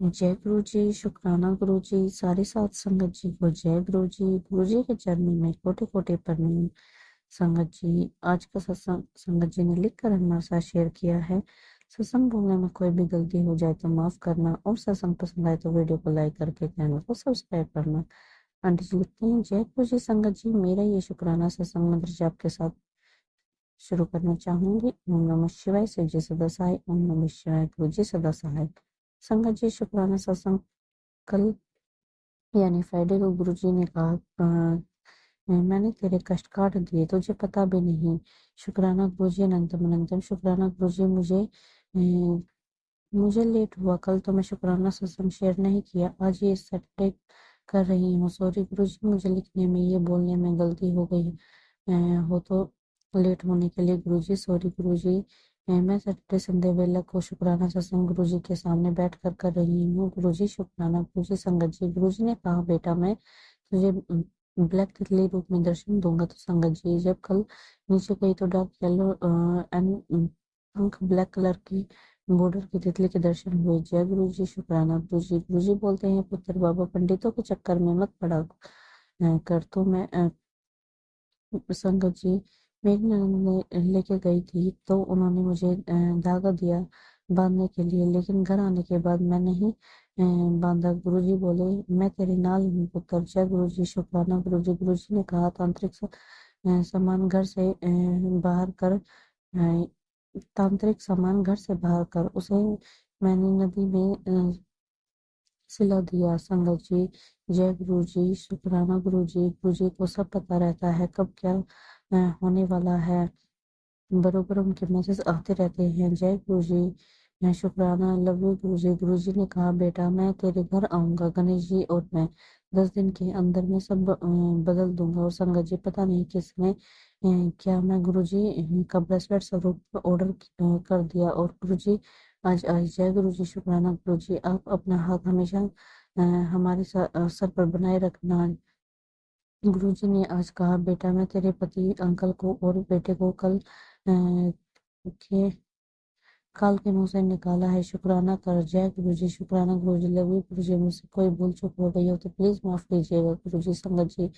जय गुरु जी, शुक्राना गुरु जी, सारी सात संगत जी को जय गुरु जी। गुरु जी के चरणों में कोटि कोटि प्रणाम। संगत जी, आज का सत्संग संगत जी ने लिख कर हमारे साथ शेयर किया है। सत्संग बोलने में कोई भी गलती हो जाए तो माफ करना, और सत्संग पसंद आए तो वीडियो को लाइक करके चैनल को सब्सक्राइब करना। आंटी जी लिखते हैं, जय गुरु जी संगत जी, मेरा ये शुक्राना सत्संग मंत्र जी आपके साथ शुरू करना चाहूंगी। ओम नमः शिवाय, शिव जी सदा सहाय। ओम नमः शिवाय, गुरु जी सदा सहाय। संगत जी, शुक्राना सत्संग कल यानी फ्राइडे को गुरुजी ने कहा, मैंने तेरे कष्ट काट दिए, तुझे पता भी नहीं। शुक्राना गुरुजी, अनंतम अनंतम शुक्राना गुरुजी। मुझे लेट हुआ, कल तो मैं शुक्राना सत्संग शेयर नहीं किया, आज ये सैटरडे कर रही हूँ। सॉरी गुरुजी, मुझे लिखने में ये बोलने में गलती हो गई हो तो लेट होने के लिए गुरुजी सॉरी गुरुजी। मैं सैटरडे संडे वेला को शुक्राना सत्संग गुरुजी के सामने बैठ कर रही हूँ। गुरुजी शुक्राना गुरुजी संगत जी। गुरुजी ने कहा, बेटा मैं तुझे ब्लैक तितली रूप में दर्शन दूंगा। तो संगत जी, जब कल नीचे गई तो डार्क येलो एंड अंक ब्लैक कलर की बॉर्डर की तितली के दर्शन हुए। जय गुरु जी, शुक्राना गुरु जी। गुरु जी बोलते हैं, पुत्र बाबा पंडितों के चक्कर में मत पड़ा कर। तो मैं संगत जी, मेरी ननद ने लेके गई थी तो उन्होंने मुझे धागा दिया बांधने के लिए, लेकिन घर आने के बाद मैं नहीं बांधा। गुरुजी बोले, मैं तेरे नाल हूँ पुत्र। जय गुरुजी, शुक्राना गुरुजी। गुरुजी ने कहा, तांत्रिक सामान घर से बाहर कर। तांत्रिक सामान घर से बाहर कर। उसे मैंने नदी में सिला दिया। संगत जी, जय गुरु जी, शुक्राना गुरु जी। गुरु जी को सब पता रहता है कब क्या होने वाला है। बरोबर उनके मैसेज आते रहते हैं। जय गुरु जी, मैं शुक्राना लव यू गुरु जी। गुरु जी ने कहा, बेटा मैं तेरे घर आऊंगा, गणेश जी और मैं 10 दिन के अंदर में सब बदल दूंगा। और संगत जी, पता नहीं किसने क्या मैं गुरु जी का ब्रेसलेट स्वरूप ऑर्डर कर दिया। और गुरु जी आज आज जय गुरु जी, शुक्राना गुरु जी। आप अपना हाथ हमेशा हमारे सर पर बनाए रखना। गुरुजी ने आज कहा, बेटा मैं तेरे पति अंकल को और बेटे को के काल के मुंह से निकाला है। शुक्राना कर। जय गुरु जी, शुक्राना गुरु जी। लव यू गुरु जी। मुझसे कोई भूल चूक हो गई हो तो प्लीज माफ कीजिएगा गुरु जी। संगत जी,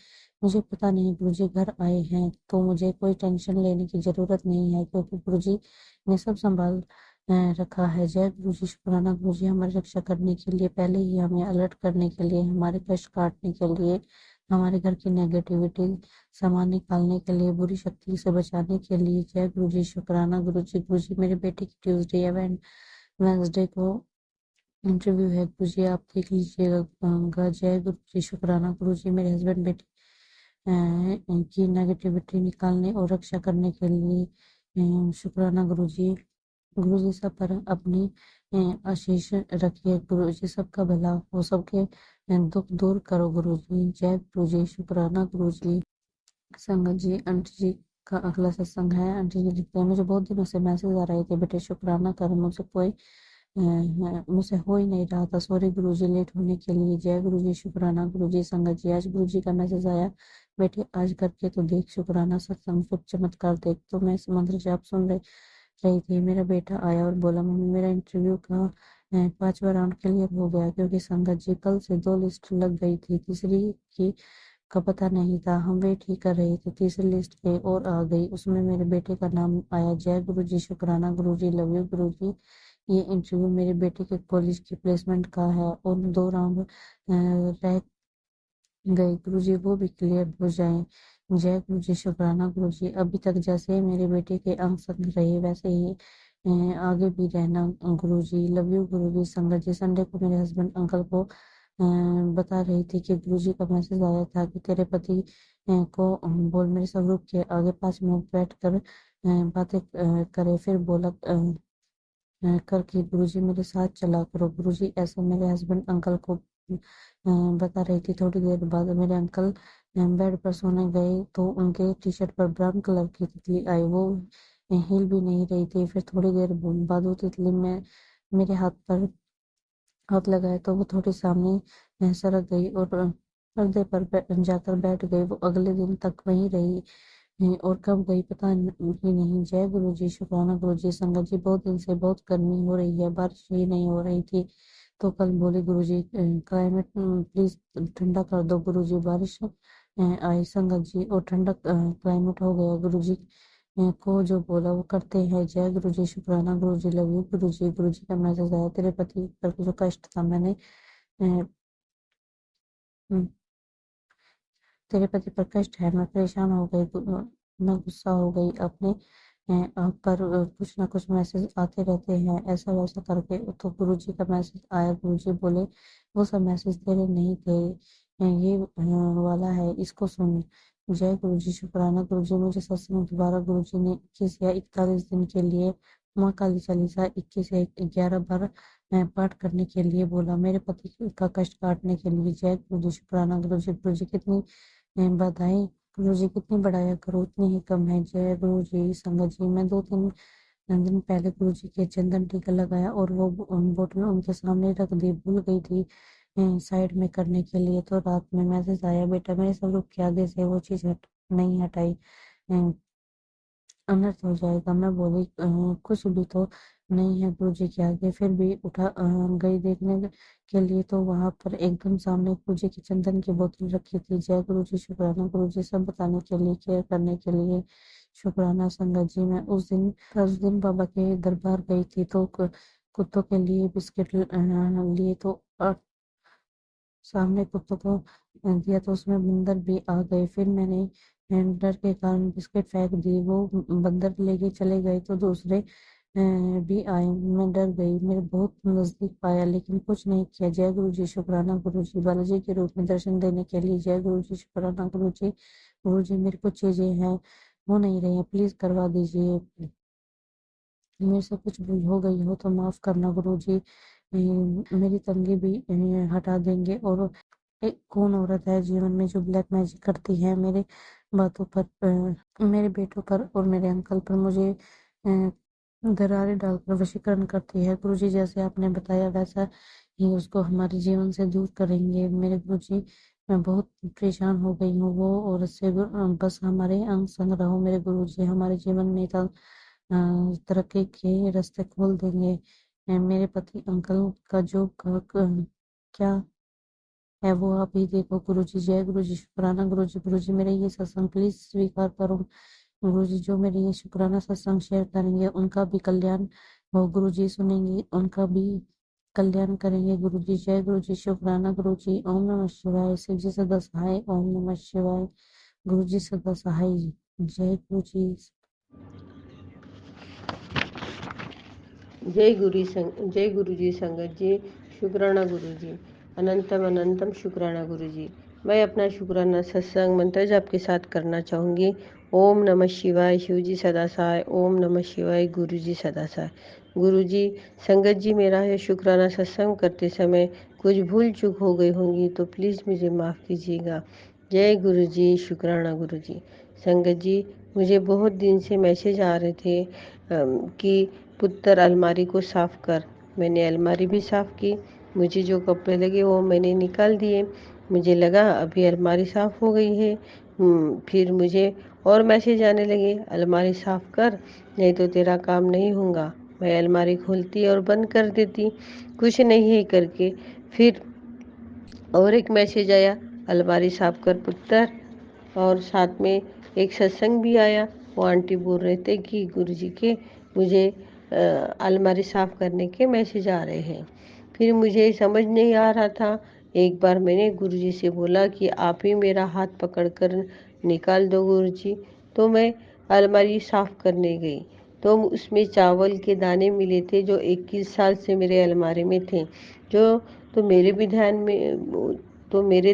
मुझे पता नहीं गुरु जी घर आए हैं तो मुझे कोई टेंशन लेने की जरूरत नहीं है, क्योंकि गुरु जी ने सब संभाल रखा है। जय गुरु जी, शुक्राना गुरु जी। हमारी रक्षा करने के लिए, पहले ही हमें अलर्ट करने के लिए, हमारे कष्ट काटने के लिए, हमारे घर की नेगेटिविटी सामान निकालने के लिए, बुरी शक्ति से बचाने के लिए। जय गुरु जी, शुक्राना गुरु जी। गुरु जी, मेरे बेटे की ट्यूसडे या वेंसडे को इंटरव्यू है गुरु जी, आप देख लीजिएगा। जय गुरु जी, शुक्राना गुरु जी। मेरे हस्बैंड बेटे की नेगेटिविटी निकालने और रक्षा करने के लिए शुक्राना गुरु जी। गुरु जी सब पर अपनी आशीष रखिए गुरु जी, सबका भला हो, सबके दुख दूर करो गुरु जी। जय गुरु जी, शुक्राना गुरु जी। संगत जी, आंटी जी का अगला सत्संग है। आंटी जी लिखते हैं, मुझे बहुत दिनों से मैसेज आ रहे थे, बेटे शुक्राना कर, मुझसे हो ही नहीं रहा था। सॉरी गुरु जी लेट होने के लिए। जय गुरु जी, शुक्राना गुरु जी। संगत जी, आज गुरु जी का मैसेज आया, बेटे आज करके तो देख शुक्राना सत्संग, फिर चमत्कार देख। तो मैं मंत्र जाप सुन रही थी, मेरा बेटा आया और बोला, मम्मी मेरा इंटरव्यू का 5वां राउंड क्लियर हो गया। क्योंकि संगत जी कल से 2 लिस्ट लग गई थी, तीसरी की का पता नहीं था। हम वेट ही कर रहे थे, तीसरी लिस्ट पे और आ गई, उसमें मेरे बेटे का नाम आया। जय गुरु जी, शुक्राना गुरु जी। लव यू गुरु जी। ये इंटरव्यू मेरे बेटे के कॉलेज की प्लेसमेंट का है और 2 राउंड रह गए गुरु जी, वो भी क्लियर हो जाए। जय गुरु जी, शुक्राना गुरु जी। अभी तक जैसे मेरे बेटे के अंक संग रहे वैसे ही आगे भी रहना गुरु जी। लव यू गुरु जी। संगत जी, संडे को मेरे हस्बैंड अंकल को बता रही थी कि गुरु जी का मैसेज आया था कि तेरे पति को बोल मेरे स्वरूप के आगे 5 मिनट बैठ कर बातें करे। फिर बोला करके गुरुजी मेरे साथ चला करो गुरुजी, ऐसा मेरे हस्बैंड अंकल को बता रही थी। थोड़ी देर बाद मेरे अंकल बेड पर सोने गए तो उनके टी शर्ट पर ब्राउन कलर की तितली आई, वो हिल भी नहीं रही थी। फिर थोड़ी देर बाद वो तितली में मेरे हाथ लगाए तो वो थोड़ी सामने सरक गई और पर्दे पर जाकर बैठ गई। वो अगले दिन तक वहीं रही और कब गई पता ही नहीं। जय गुरु जी, शुक्राना गुरु जी। संगत जी, बहुत दिन से बहुत गर्मी हो रही है, बारिश ही नहीं हो रही थी। तो कल बोले गुरुजी क्लाइमेट प्लीज ठंडा कर दो गुरुजी, बारिश आई संगत जी और ठंडा क्लाइमेट हो गया। गुरुजी को जो बोला वो करते हैं। जय गुरुजी, शुक्राना गुरुजी, लव यू गुरुजी। गुरुजी का मैसेज आया, तेरे पति पर जो कष्ट था मैंने अ, हम्म, तेरे पति पर कष्ट है, मैं परेशान हो गई, मैं गुस्सा हो गई अपने आप पर। कुछ ना कुछ मैसेज आते रहते हैं ऐसा वैसा करके। तो गुरुजी का मैसेज आया, गुरुजी बोले वो सब मैसेज तेरे नहीं थे, ये वाला है, इसको सुन। जय गुरुजी, शुक्राना गुरुजी, मुझे सत्संग दोबारा गुरुजी ने 21 या 41 दिन के लिए माँ काली चालीसा 21 या 11 बार पाठ करने के लिए बोला, मेरे पति का कष्ट काटने के लिए। जय गुरुजी, शुक्राना गुरुजी। गुरुजी कितनी बधाई, गुरु जी कितनी बढ़ाया करो उतनी ही कम है। जय गुरु जी, संगत जी, मैं 2-3 दिन पहले गुरु जी के चंदन टीका लगाया और वो बोतल उनके सामने रख दी, भूल गई थी साइड में करने के लिए। तो रात में मैसेज आया, बेटा मेरे स्वरूप के आगे से वो चीज नहीं हटाई, अनर्थ हो जाएगा। मैं बोली कुछ भी तो नहीं है गुरु जी के आगे। फिर भी उठा गई देखने के लिए, तो वहां पर एकदम सामने गुरु जी की चंदन की बोतल रखी थी। जय गुरु जी, शुक्राना गुरु जी, सब बताने के लिए, केयर करने के लिए शुक्राना संगत जी। मैं उस दिन बाबा के दरबार गई थी, तो कुत्तों के लिए बिस्किट लिए, तो सामने कुत्तों को दिया तो उसमें बंदर भी आ गए। फिर मैंने डर के कारण बिस्किट फेंक दी, वो बंदर लेके चले गए, तो दूसरे भी आए। मैं डर गई, मेरे बहुत नजदीक पाया लेकिन कुछ नहीं किया। जय गुरु जी, शुक्राना गुरु जी, बालाजी के रूप में दर्शन देने के लिए। जय गुरु जी, शुक्राना गुरु जी। गुरु जी, मेरी कुछ चीजें हैं हो नहीं रही है, प्लीज करवा दीजिए। मेरे से कुछ भूल हो गई हो तो माफ करना गुरु जी। मेरी तंगी भी हटा देंगे। और एक कौन औरत है जीवन में जो ब्लैक मैजिक करती है मेरे बातों पर, मेरे बेटों पर और मेरे अंकल पर, मुझे दरारें डालकर वशीकरण करती है। गुरुजी, जैसे आपने बताया वैसा ही उसको हमारे जीवन से दूर करेंगे मेरे गुरुजी। मैं बहुत परेशान हो गई हूँ, वो औरत से बस हमारे अंग संग रहो मेरे गुरुजी, हमारे जीवन में तरक्की के रास्ते खोल देंगे। मेरे पति अंकल का जो क्या है वो आप ही देखो गुरुजी। जय गुरुजी, शुक्राना गुरुजी। गुरुजी, मेरे ये सत्संग प्लीज स्वीकार करो गुरुजी। जो मेरे ये शुक्राना सत्संग शेयर करेंगे उनका भी कल्याण हो गुरुजी, सुनेंगे उनका भी कल्याण करेंगे गुरुजी। जय गुरुजी, शुक्राना गुरुजी। ओम नमः शिवाय। शिव जी सदा सहाय। ओम नमः शिवाय। गुरुजी सदा सहाय। जय गुरुजी। जय गुरु जी संगत जी, शुक्राना गुरु जी, अनंतम अनंतम शुक्राना गुरु जी। मैं अपना शुक्राना सत्संग मंत्र जाप के साथ करना चाहूँगी। ओम नमः शिवाय, शिव जी सदा सहाय। ओम नमः शिवाय, गुरु जी सदा सहाय। गुरु जी, संगत जी, मेरा है शुक्राना सत्संग करते समय कुछ भूल चूक हो गई होंगी तो प्लीज़ मुझे माफ़ कीजिएगा। जय गुरु जी, शुक्राना गुरु जी। संगत जी, मुझे बहुत दिन से मैसेज आ रहे थे कि पुत्र अलमारी को साफ कर। मैंने अलमारी भी साफ की, मुझे जो कपड़े लगे वो मैंने निकाल दिए। मुझे लगा अभी अलमारी साफ हो गई है। फिर मुझे और मैसेज आने लगे, अलमारी साफ कर नहीं तो तेरा काम नहीं होगा। मैं अलमारी खोलती और बंद कर देती, कुछ नहीं है करके। फिर और एक मैसेज आया, अलमारी साफ कर पुत्र। और साथ में एक सत्संग भी आया। वो आंटी बोल रहे थे कि गुरुजी के मुझे अलमारी साफ करने के मैसेज आ रहे हैं। फिर मुझे समझ नहीं आ रहा था। एक बार मैंने गुरुजी से बोला कि आप ही मेरा हाथ पकड़कर निकाल दो गुरुजी। तो मैं अलमारी साफ करने गई, तो उसमें चावल के दाने मिले थे जो 21 साल से मेरे अलमारी में थे, जो तो मेरे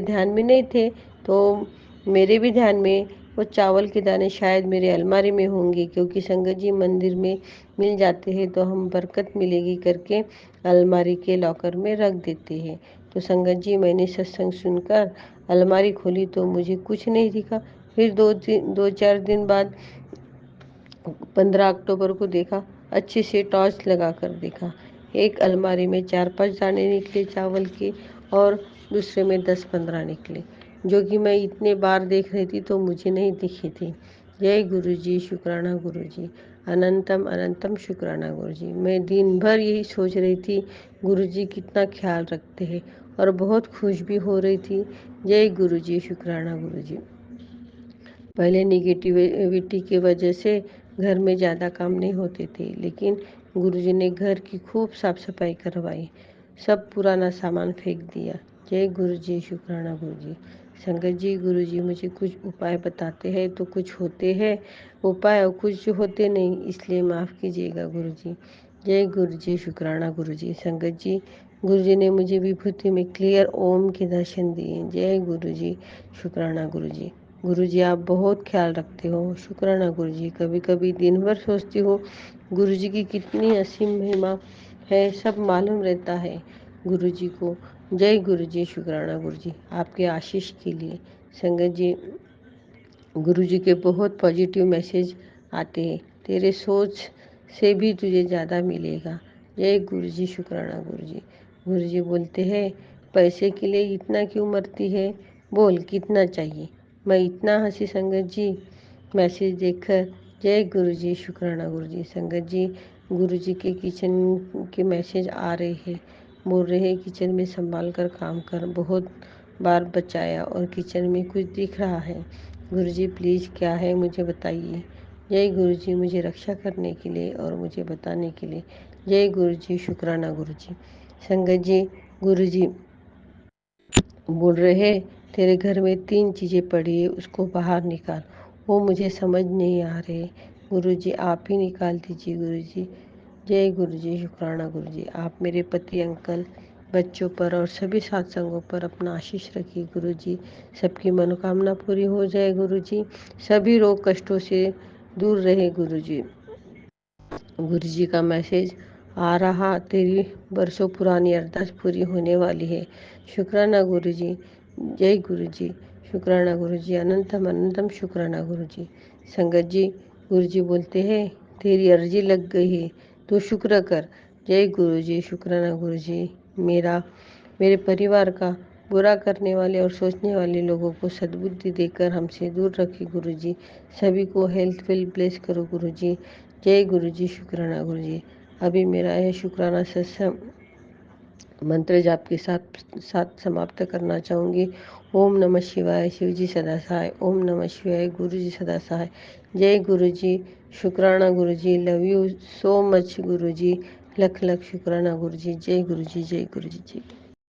ध्यान में नहीं थे। तो मेरे भी ध्यान में वो चावल के दाने शायद मेरे अलमारी में होंगे, क्योंकि संगत जी मंदिर में मिल जाते हैं तो हम बरकत मिलेगी करके अलमारी के लॉकर में रख देते हैं। तो संगत जी, मैंने सत्संग सुनकर अलमारी खोली तो मुझे कुछ नहीं दिखा। फिर 2-4 दिन बाद 15 अक्टूबर को देखा, अच्छे से टॉर्च लगा कर देखा। एक अलमारी में 4-5 दाने निकले चावल के और दूसरे में 10-15 निकले, जो कि मैं इतने बार देख रही थी तो मुझे नहीं दिखे थे। जय गुरु जी, शुक्राना गुरु जी, अनंतम अनंतम शुक्राना गुरुजी। मैं दिन भर यही सोच रही थी गुरुजी कितना ख्याल रखते हैं और बहुत खुश भी हो रही थी। जय गुरुजी, शुक्राना गुरुजी। पहले निगेटिविटी की वजह से घर में ज़्यादा काम नहीं होते थे, लेकिन गुरुजी ने घर की खूब साफ सफाई करवाई, सब पुराना सामान फेंक दिया। जय गुरुजी, शुक्राना गुरुजी। संगत जी, गुरुजी मुझे कुछ उपाय बताते हैं तो कुछ होते हैं उपाय और कुछ होते नहीं, इसलिए माफ़ कीजिएगा गुरुजी। जय गुरुजी, शुक्राना गुरुजी। संगत जी, गुरुजी ने मुझे विभूति में क्लियर ओम के दर्शन दिए। जय गुरुजी, शुक्राना गुरुजी। गुरुजी आप बहुत ख्याल रखते हो, शुक्राना गुरुजी। कभी कभी दिन भर सोचती हो गुरुजी की कितनी असीम महिमा है, सब मालूम रहता है गुरुजी को। जय गुरुजी, शुक्राना गुरुजी आपके आशीष के लिए। संगत जी, गुरुजी के बहुत पॉजिटिव मैसेज आते हैं, तेरे सोच से भी तुझे ज़्यादा मिलेगा। जय गुरुजी, शुक्राना गुरुजी। गुरुजी बोलते हैं पैसे के लिए इतना क्यों मरती है, बोल कितना चाहिए, मैं इतना हंसी संगत जी मैसेज देखकर। जय गुरुजी, शुक्राना गुरुजी। संगत जी, गुरुजी के किचन के मैसेज आ रहे हैं, बोल रहे हैं किचन में संभाल कर काम कर, बहुत बार बचाया और किचन में कुछ दिख रहा है। गुरुजी प्लीज़ क्या है मुझे बताइए। जय गुरुजी, मुझे रक्षा करने के लिए और मुझे बताने के लिए। जय गुरुजी, शुक्राना गुरुजी। संगत जी, गुरुजी बोल रहे हैं तेरे घर में 3 चीज़ें पड़ी है, उसको बाहर निकाल। वो मुझे समझ नहीं आ रहे, गुरुजी आप ही निकाल दीजिए गुरुजी। जय गुरुजी, शुक्राना गुरुजी। आप मेरे पति, अंकल, बच्चों पर और सभी सत्संगों पर अपना आशीष रखिए गुरुजी। सबकी मनोकामना पूरी हो जाए गुरुजी, सभी रोग कष्टों से दूर रहे गुरुजी। गुरुजी का मैसेज आ रहा, तेरी बरसों पुरानी अरदास पूरी होने वाली है। शुक्राना गुरुजी। जय गुरुजी, शुक्राना गुरुजी। अनंतम अनंतम शुक्राना गुरुजी। संगत जी, गुरुजी बोलते हैं तेरी अर्जी लग गई है, तो शुक्र कर। जय गुरुजी, शुक्राना गुरुजी। मेरे परिवार का बुरा करने वाले और सोचने वाले लोगों को सद्बुद्धि देकर हमसे दूर रखे गुरुजी। सभी को हेल्थफुल ब्लेस करो गुरुजी। जय गुरुजी, शुक्राना गुरुजी। अभी मेरा यह शुक्राना सत्संग मंत्र जाप के साथ साथ समाप्त करना चाहूँगी। ओम नमः शिवाय, शिव जी सदा सहाय। ओम नमः शिवाय, गुरु जी सदा सहाय। जय गुरु जी, शुक्राना गुरु जी। लव यू सो मच गुरु जी। लख लख शुक्राना गुरु जी। जय गुरु जी, जय गुरु जी, जय।